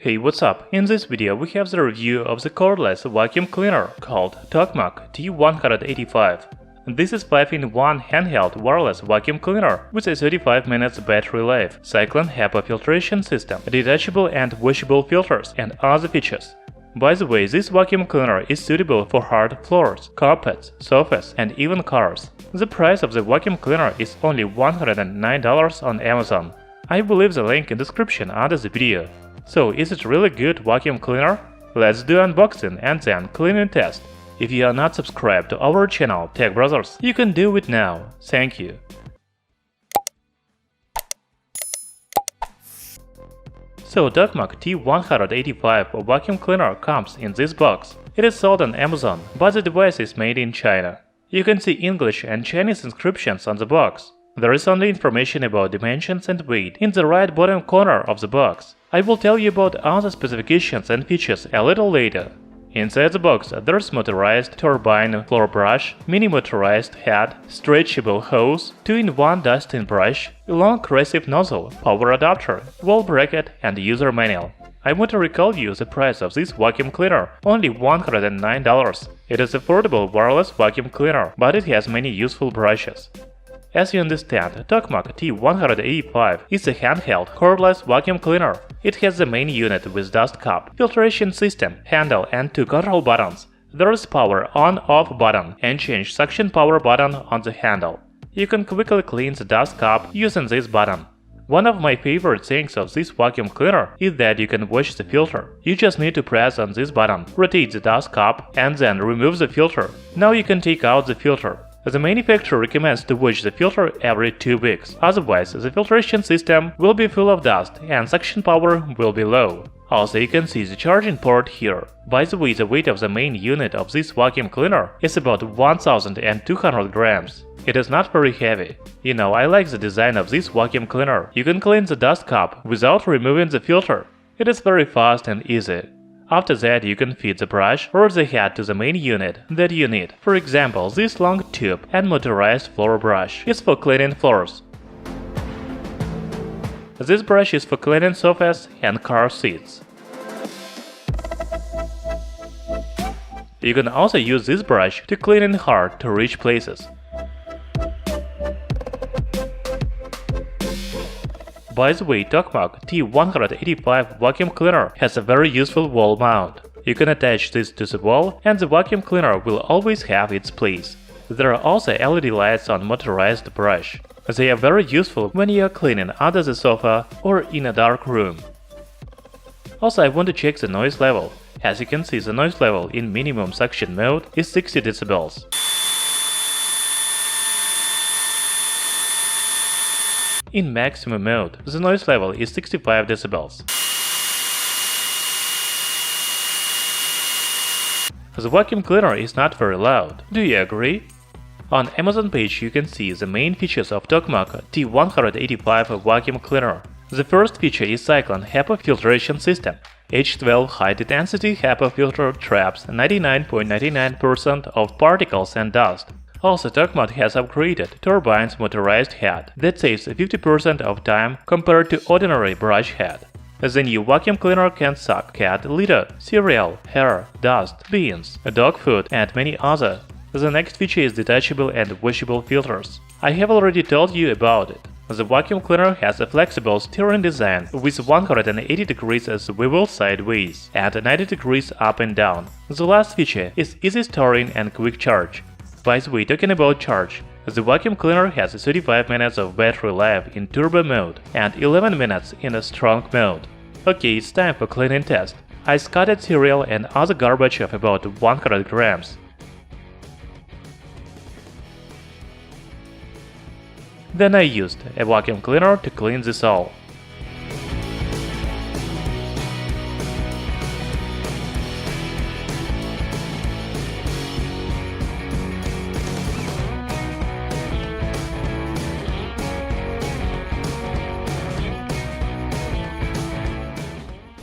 Hey, what's up? In this video we have the review of the cordless vacuum cleaner called Tocmoc T185. This is 5-in-1 handheld wireless vacuum cleaner with a 35 minutes battery life, cyclone HEPA filtration system, detachable and washable filters, and other features. By the way, this vacuum cleaner is suitable for hard floors, carpets, sofas, and even cars. The price of the vacuum cleaner is only $109 on Amazon. I will leave the link in the description under the video. So, is it really good vacuum cleaner? Let's do unboxing and then cleaning test. If you are not subscribed to our channel Tech Brothers, you can do it now. Thank you. So, Tocmoc T185 vacuum cleaner comes in this box. It is sold on Amazon, but the device is made in China. You can see English and Chinese inscriptions on the box. There is only information about dimensions and weight in the right bottom corner of the box. I will tell you about other specifications and features a little later. Inside the box there's motorized turbine floor brush, mini motorized head, stretchable hose, 2-in-1 dusting brush, a long aggressive nozzle, power adapter, wall bracket, and user manual. I want to recall you the price of this vacuum cleaner, only $109. It is affordable wireless vacuum cleaner, but it has many useful brushes. As you understand, Tocmoc T185 is a handheld, cordless vacuum cleaner. It has the main unit with dust cup, filtration system, handle, and 2 control buttons. There is power on-off button and change suction power button on the handle. You can quickly clean the dust cup using this button. One of my favorite things of this vacuum cleaner is that you can wash the filter. You just need to press on this button, rotate the dust cup, and then remove the filter. Now you can take out the filter. The manufacturer recommends to wash the filter every 2 weeks, otherwise the filtration system will be full of dust and suction power will be low. Also, you can see the charging port here. By the way, the weight of the main unit of this vacuum cleaner is about 1200 grams. It is not very heavy. You know, I like the design of this vacuum cleaner. You can clean the dust cup without removing the filter. It is very fast and easy. After that, you can feed the brush or the head to the main unit that you need. For example, this long tube and motorized floor brush is for cleaning floors. This brush is for cleaning sofas and car seats. You can also use this brush to clean in hard to reach places. By the way, Tocmoc T185 vacuum cleaner has a very useful wall mount. You can attach this to the wall and the vacuum cleaner will always have its place. There are also LED lights on motorized brush. They are very useful when you are cleaning under the sofa or in a dark room. Also, I want to check the noise level. As you can see, the noise level in minimum suction mode is 60 decibels. In maximum mode, the noise level is 65 decibels. The vacuum cleaner is not very loud. Do you agree? On Amazon page you can see the main features of Tocmoc T185 vacuum cleaner. The first feature is cyclone HEPA filtration system. H12 high-intensity HEPA filter traps 99.99% of particles and dust. Also, Tocmoc has upgraded turbine's motorized head that saves 50% of time compared to ordinary brush head. The new vacuum cleaner can suck cat litter, cereal, hair, dust, beans, dog food, and many other. The next feature is detachable and washable filters. I have already told you about it. The vacuum cleaner has a flexible steering design with 180 degrees swivel sideways and 90 degrees up and down. The last feature is easy storing and quick charge. By the way, talking about charge, the vacuum cleaner has 35 minutes of battery life in turbo mode and 11 minutes in a strong mode. Okay, it's time for cleaning test. I scattered cereal and other garbage of about 100 grams. Then I used a vacuum cleaner to clean this all.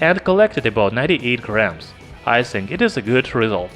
And collected about 98 grams. I think it is a good result.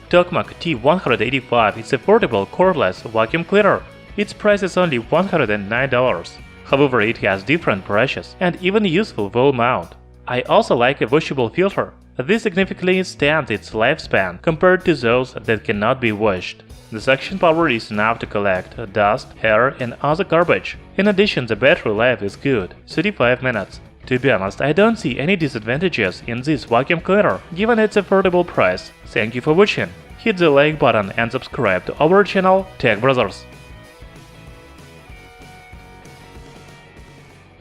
Tocmoc T185 is a portable cordless vacuum cleaner. Its price is only $109. However, it has different brushes and even a useful wall mount. I also like a washable filter. This significantly extends its lifespan compared to those that cannot be washed. The suction power is enough to collect dust, hair, and other garbage. In addition, the battery life is good, 35 minutes. To be honest, I don't see any disadvantages in this vacuum cleaner, given its affordable price. Thank you for watching. Hit the like button and subscribe to our channel Tech Brothers.